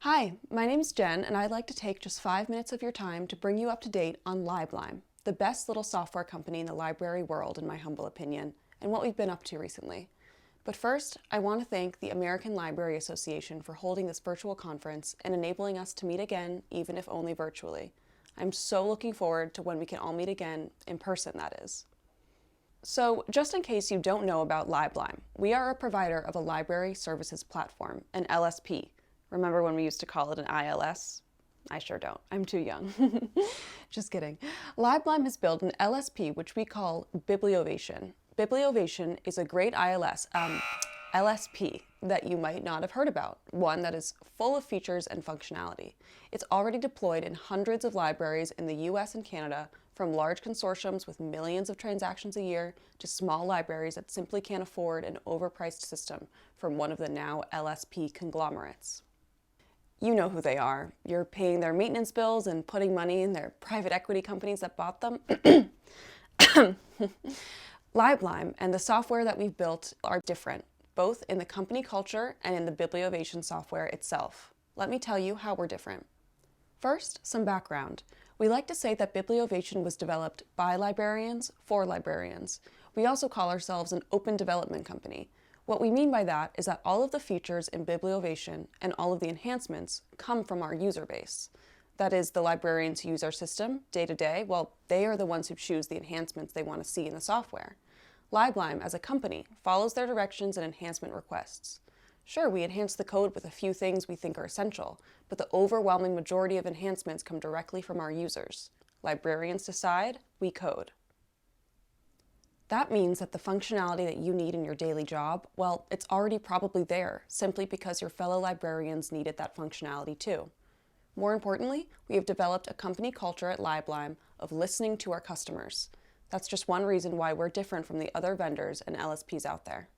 Hi, my name's Jen, and I'd like to take just 5 minutes of your time to bring you up to date on LibLime, the best little software company in the library world, in my humble opinion, and what we've been up to recently. But first, I want to thank the American Library Association for holding this virtual conference and enabling us to meet again, even if only virtually. I'm so looking forward to when we can all meet again, in person that is. So, just in case you don't know about LibLime, we are a provider of a library services platform, an LSP. Remember when we used to call it an ILS? I sure don't. I'm too young. Just kidding. LibLime has built an LSP, which we call Bibliovation. Bibliovation is a great LSP that you might not have heard about, one that is full of features and functionality. It's already deployed in hundreds of libraries in the US and Canada, from large consortiums with millions of transactions a year to small libraries that simply can't afford an overpriced system from one of the now LSP conglomerates. You know who they are. You're paying their maintenance bills and putting money in their private equity companies that bought them. LibLime and the software that we've built are different, both in the company culture and in the Bibliovation software itself. Let me tell you how we're different. First, some background. We like to say that Bibliovation was developed by librarians for librarians. We also call ourselves an open development company. What we mean by that is that all of the features in Bibliovation and all of the enhancements come from our user base. That is, the librarians who use our system day to day, well, they are the ones who choose the enhancements they want to see in the software. LibLime, as a company, follows their directions and enhancement requests. Sure, we enhance the code with a few things we think are essential, but the overwhelming majority of enhancements come directly from our users. Librarians decide, we code. That means that the functionality that you need in your daily job, well, it's already probably there, simply because your fellow librarians needed that functionality too. More importantly, we have developed a company culture at LibLime of listening to our customers. That's just one reason why we're different from the other vendors and LSPs out there.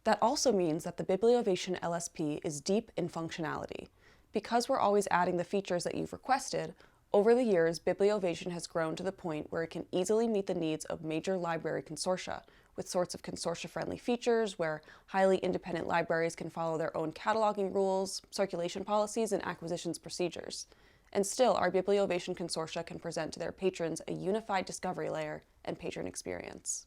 That also means that the Bibliovation LSP is deep in functionality. Because we're always adding the features that you've requested, over the years, Bibliovation has grown to the point where it can easily meet the needs of major library consortia, with sorts of consortia-friendly features where highly independent libraries can follow their own cataloging rules, circulation policies, and acquisitions procedures. And still, our Bibliovation consortia can present to their patrons a unified discovery layer and patron experience.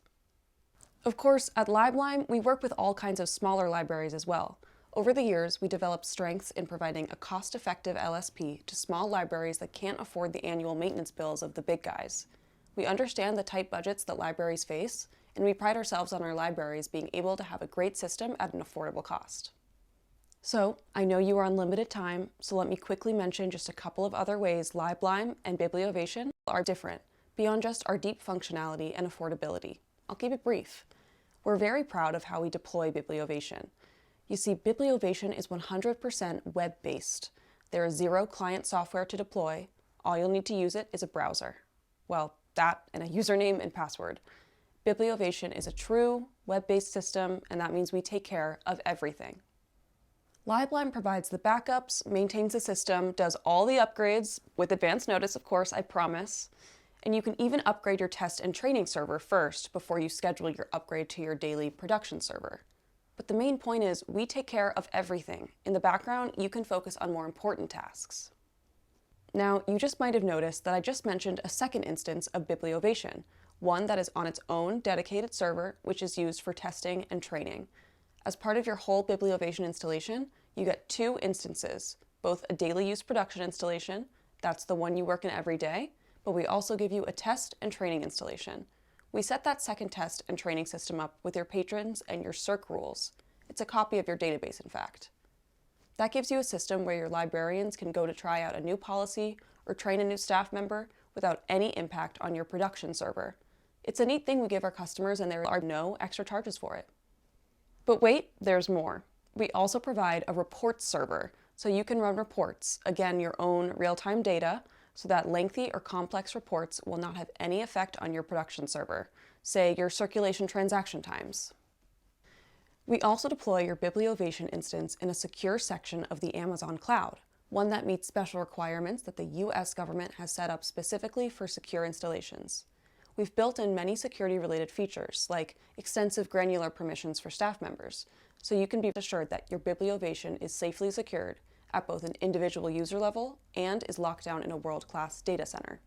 Of course, at LibLime, we work with all kinds of smaller libraries as well. Over the years, we developed strengths in providing a cost-effective LSP to small libraries that can't afford the annual maintenance bills of the big guys. We understand the tight budgets that libraries face, and we pride ourselves on our libraries being able to have a great system at an affordable cost. So, I know you are on limited time, so let me quickly mention just a couple of other ways LibLime and Bibliovation are different, beyond just our deep functionality and affordability. I'll keep it brief. We're very proud of how we deploy Bibliovation. You see, Bibliovation is 100% web-based. There is zero client software to deploy. All you'll need to use it is a browser. Well, that and a username and password. Bibliovation is a true web-based system, and that means we take care of everything. LibLime provides the backups, maintains the system, does all the upgrades, with advance notice, of course, I promise. And you can even upgrade your test and training server first before you schedule your upgrade to your daily production server. But the main point is, we take care of everything. In the background, you can focus on more important tasks. Now, you just might have noticed that I just mentioned a second instance of Bibliovation, one that is on its own dedicated server, which is used for testing and training. As part of your whole Bibliovation installation, you get two instances, both a daily use production installation, that's the one you work in every day, but we also give you a test and training installation. We set that second test and training system up with your patrons and your circ rules. It's a copy of your database, in fact. That gives you a system where your librarians can go to try out a new policy or train a new staff member without any impact on your production server. It's a neat thing we give our customers, and there are no extra charges for it. But wait, there's more. We also provide a reports server, so you can run reports, again, your own real-time data, so that lengthy or complex reports will not have any effect on your production server, say your circulation transaction times. We also deploy your Bibliovation instance in a secure section of the Amazon cloud, one that meets special requirements that the US government has set up specifically for secure installations. We've built in many security-related features, like extensive granular permissions for staff members, so you can be assured that your Bibliovation is safely secured, at both an individual user level and is locked down in a world-class data center.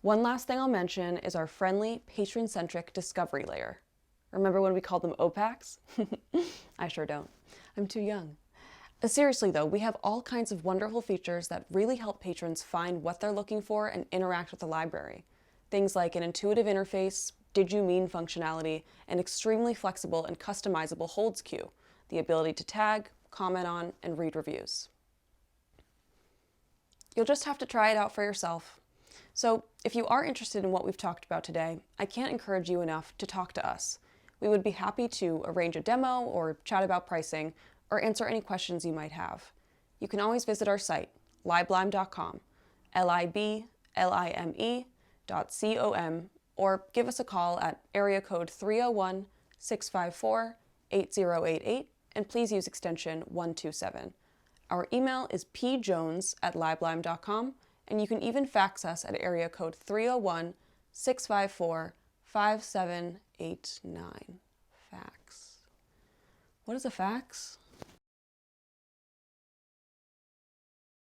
One last thing I'll mention is our friendly, patron-centric discovery layer. Remember when we called them OPACs? I sure don't. I'm too young. Seriously though, we have all kinds of wonderful features that really help patrons find what they're looking for and interact with the library. Things like an intuitive interface, did you mean functionality, an extremely flexible and customizable holds queue, the ability to tag, comment on, and read reviews. You'll just have to try it out for yourself. So if you are interested in what we've talked about today, I can't encourage you enough to talk to us. We would be happy to arrange a demo or chat about pricing or answer any questions you might have. You can always visit our site, liblime.com, liblime.com, or give us a call at area code 301-654-8088, and please use extension 127. Our email is pjones@liblime.com, and you can even fax us at area code 301-654-5789. Fax. What is a fax?